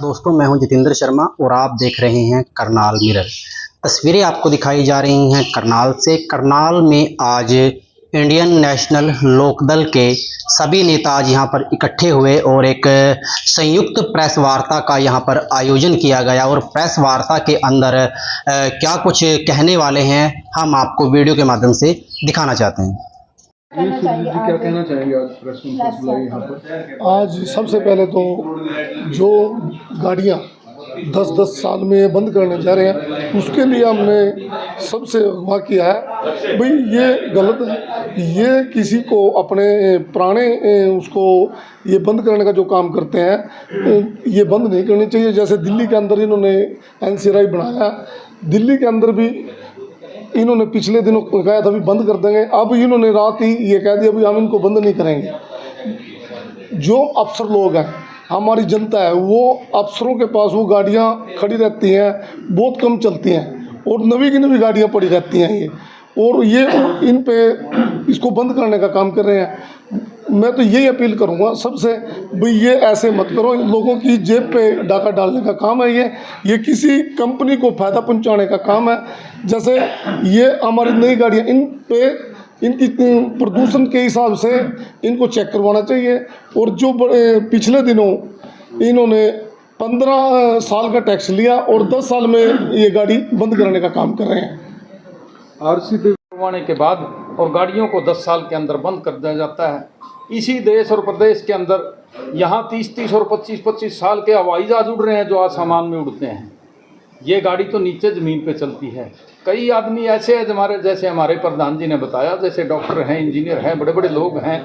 दोस्तों, मैं हूं जितेंद्र शर्मा और आप देख रहे हैं करनाल मिरर। तस्वीरें आपको दिखाई जा रही हैं करनाल से। करनाल में आज इंडियन नेशनल लोकदल के सभी नेता आज यहां पर इकट्ठे हुए और एक संयुक्त प्रेस वार्ता का यहां पर आयोजन किया गया और प्रेस वार्ता के अंदर क्या कुछ कहने वाले हैं हम आपको वीडियो के माध्यम से दिखाना चाहते हैं। क्या कहना चाहेंगे आज प्रेस कॉन्फ्रेंस बुलाई यहाँ पर? आज सबसे पहले तो जो गाड़ियाँ 10-10 साल में बंद करने जा रहे हैं उसके लिए हमने सबसे अगवा किया है। भाई ये गलत है, ये किसी को अपने पुराने उसको ये बंद करने का जो काम करते हैं ये बंद नहीं करनी चाहिए। जैसे दिल्ली के अंदर इन्होंने NCRI बनाया, दिल्ली के अंदर भी इन्होंने पिछले दिनों कहा था भी बंद कर देंगे, अब इन्होंने रात ही ये कह दिया भी हम इनको बंद नहीं करेंगे। जो अफसर लोग हैं, हमारी जनता है, वो अफसरों के पास वो गाड़ियाँ खड़ी रहती हैं, बहुत कम चलती हैं और नवी की नवी गाड़ियाँ पड़ी रहती हैं ये, और ये इन पे इसको बंद करने का काम कर रहे हैं। मैं तो यही अपील करूंगा सबसे, भाई ये ऐसे मत करो, लोगों की जेब पे डाका डालने का काम है ये किसी कंपनी को फ़ायदा पहुंचाने का काम है। जैसे ये हमारी नई गाड़ियाँ, इन पे इनकी प्रदूषण के हिसाब से इनको चेक करवाना चाहिए। और जो पिछले दिनों इन्होंने 15 साल का टैक्स लिया और 10 साल में ये गाड़ी बंद करने का काम कर रहे हैं। RC करवाने के बाद और गाड़ियों को 10 साल के अंदर बंद कर दिया जाता है। इसी देश और प्रदेश के अंदर यहाँ 30-30 और 25-25 साल के हवाई जहाज उड़ रहे हैं जो आसमान में उड़ते हैं। ये गाड़ी तो नीचे ज़मीन पे चलती है। कई आदमी ऐसे हैं जैसे हमारे प्रधान जी ने बताया, जैसे डॉक्टर हैं, इंजीनियर हैं, बड़े बड़े लोग हैं,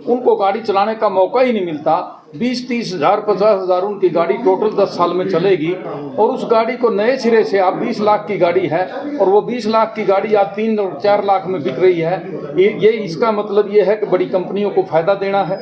उनको गाड़ी चलाने का मौका ही नहीं मिलता। 20-30 हज़ार 50 हज़ार उनकी गाड़ी टोटल 10 साल में चलेगी और उस गाड़ी को नए सिरे से आप 20 लाख की गाड़ी है और वो 20 लाख की गाड़ी आज 3 और 4 लाख में बिक रही है। ये इसका मतलब ये है कि बड़ी कंपनियों को फ़ायदा देना है।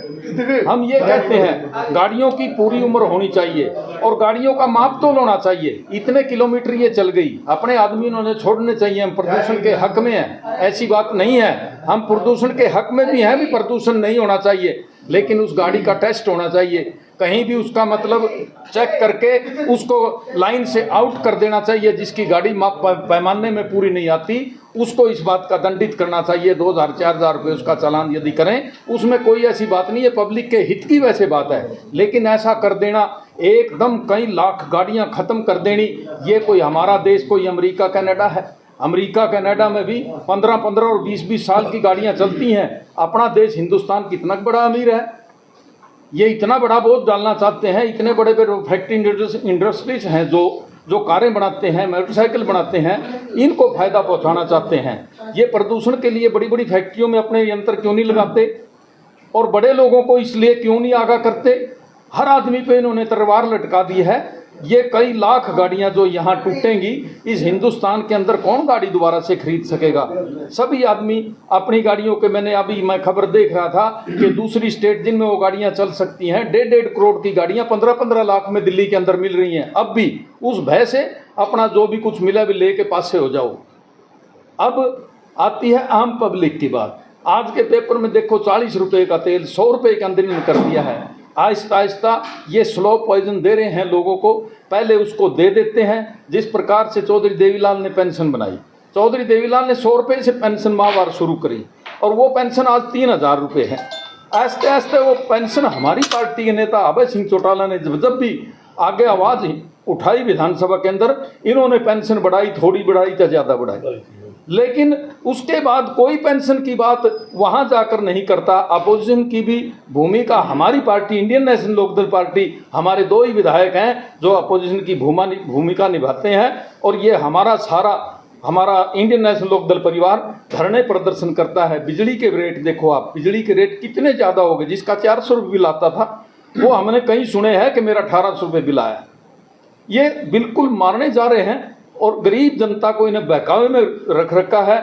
हम ये कहते हैं गाड़ियों की पूरी उम्र होनी चाहिए और गाड़ियों का माप तोल होना चाहिए। इतने किलोमीटर ये चल गई, अपने आदमी इन्होंने छोड़ने चाहिए। हम प्रदूषण के हक में हैं, ऐसी बात नहीं है। हम प्रदूषण के हक में भी हैं, भी प्रदूषण नहीं होना चाहिए, लेकिन उस गाड़ी का टेस्ट होना चाहिए। कहीं भी उसका मतलब चेक करके उसको लाइन से आउट कर देना चाहिए। जिसकी गाड़ी माप पैमाने में पूरी नहीं आती उसको इस बात का दंडित करना चाहिए। 2,000-4,000 रुपये उसका चालान यदि करें, उसमें कोई ऐसी बात नहीं है, पब्लिक के हित की वैसे बात है। लेकिन ऐसा कर देना, एकदम कई लाख गाड़ियाँ ख़त्म कर देनी, ये कोई हमारा देश कोई अमेरिका कनाडा है? अमेरिका कनाडा में भी 15-15 और 20-20 साल की गाड़ियां चलती हैं। अपना देश हिंदुस्तान कितना बड़ा अमीर है, ये इतना बड़ा बोझ डालना चाहते हैं। इतने बड़े बड़े फैक्ट्री इंडस्ट्रीज हैं जो कारें बनाते हैं, मोटरसाइकिल बनाते हैं, इनको फ़ायदा पहुंचाना चाहते हैं। ये प्रदूषण के लिए बड़ी बड़ी फैक्ट्रियों में अपने यंत्र क्यों नहीं लगाते और बड़े लोगों को इसलिए क्यों नहीं आगाह करते? हर आदमी पे इन्होंने तलवार लटका दी है। ये कई लाख गाड़ियां जो यहाँ टूटेंगी, इस हिंदुस्तान के अंदर कौन गाड़ी दोबारा से खरीद सकेगा? सभी आदमी अपनी गाड़ियों के, मैं खबर देख रहा था कि दूसरी स्टेट जिनमें वो गाड़ियां चल सकती हैं, 1.5 करोड़ की गाड़ियां 15-15 लाख में दिल्ली के अंदर मिल रही हैं। अब भी उस भय से अपना जो भी कुछ मिला भी ले के पासे हो जाओ। अब आती है आम पब्लिक की बात। आज के पेपर में देखो 40 रुपये का तेल 100 रुपये के अंदर ही कर दिया है। आहिस्ता आहिस्ता ये स्लो पॉइजन दे रहे हैं लोगों को। पहले उसको दे देते हैं, जिस प्रकार से चौधरी देवीलाल ने पेंशन बनाई। चौधरी देवीलाल ने 100 रुपये से पेंशन माहवार शुरू करी और वो पेंशन आज 3,000 रुपये है। आहिस्ते आहिस्ते वो पेंशन हमारी पार्टी के नेता अभय सिंह चौटाला ने जब भी आगे आवाज़ उठाई विधानसभा के अंदर, इन्होंने पेंशन बढ़ाई, थोड़ी बढ़ाई या ज़्यादा बढ़ाई, लेकिन उसके बाद कोई पेंशन की बात वहाँ जाकर नहीं करता। अपोजिशन की भी भूमिका, हमारी party Indian National Lokdal party, हमारे 2 ही विधायक हैं जो अपोजिशन की भूमिका निभाते हैं और ये हमारा इंडियन नेशनल लोकदल परिवार धरने प्रदर्शन करता है। बिजली के रेट देखो आप, बिजली के रेट कितने ज़्यादा हो गए। जिसका 400 रुपये बिल आता था वो हमने कहीं सुने हैं कि मेरा 1800 रुपये बिल आया। ये बिल्कुल मारने जा रहे हैं और गरीब जनता को इन्हें बहकावे में रख रखा है।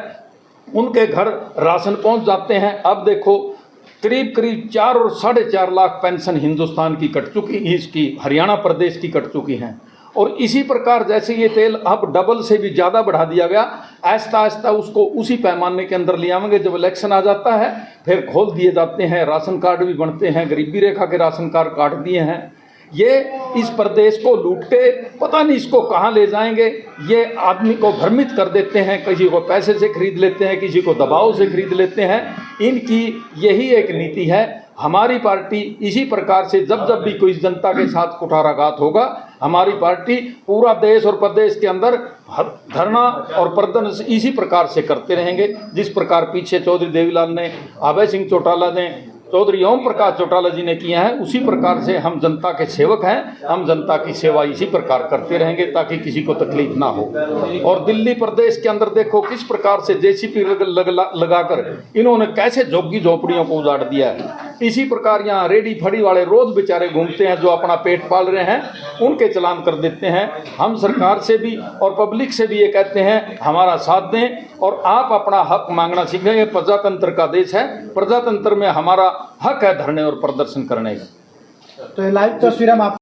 उनके घर राशन पहुंच जाते हैं। अब देखो करीब 4 और 4.5 लाख पेंशन हिंदुस्तान की कट चुकी, इसकी हरियाणा प्रदेश की कट चुकी हैं। और इसी प्रकार जैसे ये तेल अब डबल से भी ज़्यादा बढ़ा दिया गया, आहिस्ता आहिस्ता उसको उसी पैमाने के अंदर ले आएंगे। जब इलेक्शन आ जाता है फिर खोल दिए जाते हैं, राशन कार्ड भी बनते हैं, गरीबी रेखा के राशन कार्ड काट दिए हैं। ये इस प्रदेश को लूट के पता नहीं इसको कहाँ ले जाएंगे। ये आदमी को भ्रमित कर देते हैं, किसी को पैसे से खरीद लेते हैं, किसी को दबाव से खरीद लेते हैं। इनकी यही एक नीति है। हमारी पार्टी इसी प्रकार से जब जब भी कोई जनता के साथ कुठाराघात होगा, हमारी पार्टी पूरा देश और प्रदेश के अंदर धरना और प्रदर्शन इसी प्रकार से करते रहेंगे। जिस प्रकार पीछे चौधरी देवीलाल ने, अभय सिंह चौटाला ने, चौधरी ओम प्रकाश चौटाला जी ने किया है, उसी प्रकार से हम जनता के सेवक हैं। हम जनता की सेवा इसी प्रकार करते रहेंगे ताकि किसी को तकलीफ ना हो। और दिल्ली प्रदेश के अंदर देखो किस प्रकार से जेसीपी लगाकर इन्होंने कैसे झोंकी झोपड़ियों को उजाड़ दिया है। इसी प्रकार यहाँ रेडी फड़ी वाले रोज बेचारे घूमते हैं, जो अपना पेट पाल रहे हैं, उनके चलान कर देते हैं। हम सरकार से भी और पब्लिक से भी ये कहते हैं हमारा साथ दें और आप अपना हक मांगना सीखें। ये प्रजातंत्र का देश है, प्रजातंत्र में हमारा हक है धरने और प्रदर्शन करने का। तो ये लाइव तस्वीर हम आप